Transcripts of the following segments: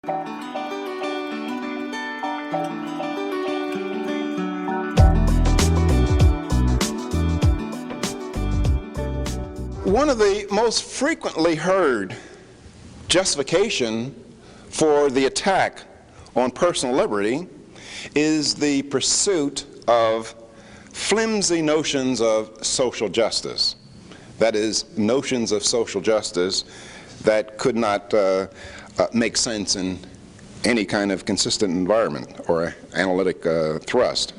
One of the most frequently heard justification for the attack on personal liberty is the pursuit of flimsy notions of social justice. That is, notions of social justice that could not make sense in any kind of consistent environment or analytic thrust.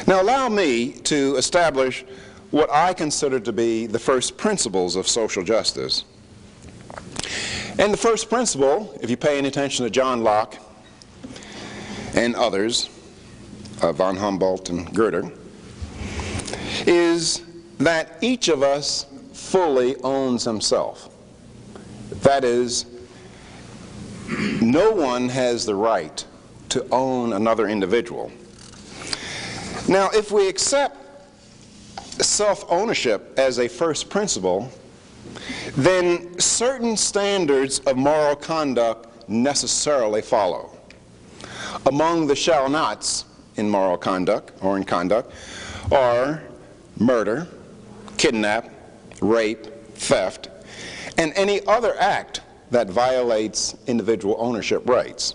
Now allow me to establish what I consider to be the first principles of social justice. And the first principle, if you pay any attention to John Locke and others, von Humboldt and Goethe, is that each of us fully owns himself. That is, no one has the right to own another individual. Now, if we accept self-ownership as a first principle, then certain standards of moral conduct necessarily follow. Among the shall nots in moral conduct or in conduct are murder, kidnap, rape, theft, and any other act that violates individual ownership rights.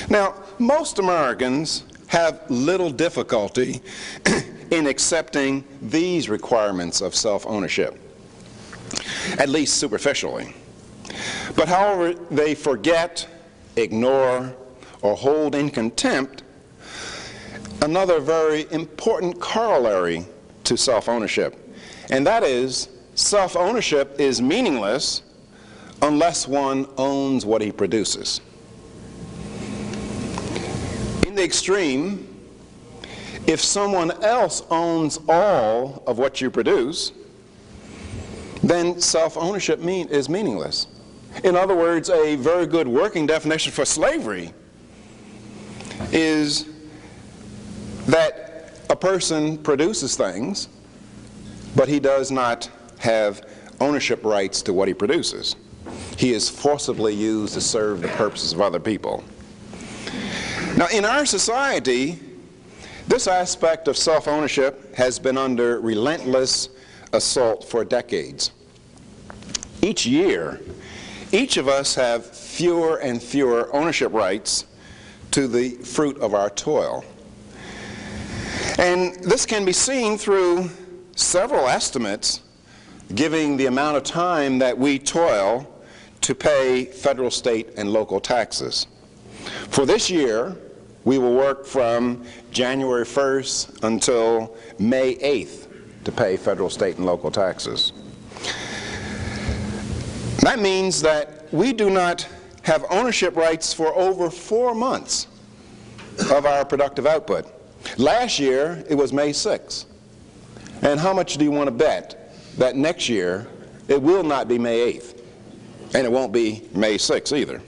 Now, most Americans have little difficulty in accepting these requirements of self-ownership, at least superficially. But however, they forget, ignore, or hold in contempt another very important corollary to self-ownership, and that is self-ownership is meaningless unless one owns what he produces. In the extreme, if someone else owns all of what you produce, then self-ownership is meaningless. In other words, a very good working definition for slavery is that a person produces things, but he does not have ownership rights to what he produces. He is forcibly used to serve the purposes of other people. Now, in our society, this aspect of self-ownership has been under relentless assault for decades. Each year, each of us have fewer and fewer ownership rights to the fruit of our toil. And this can be seen through several estimates giving the amount of time that we toil to pay federal, state, and local taxes. For this year, we will work from January 1st until May 8th to pay federal, state, and local taxes. That means that we do not have ownership rights for over 4 months of our productive output. Last year, it was May 6th. And how much do you want to bet that next year it will not be May 8th? And it won't be May 6th either.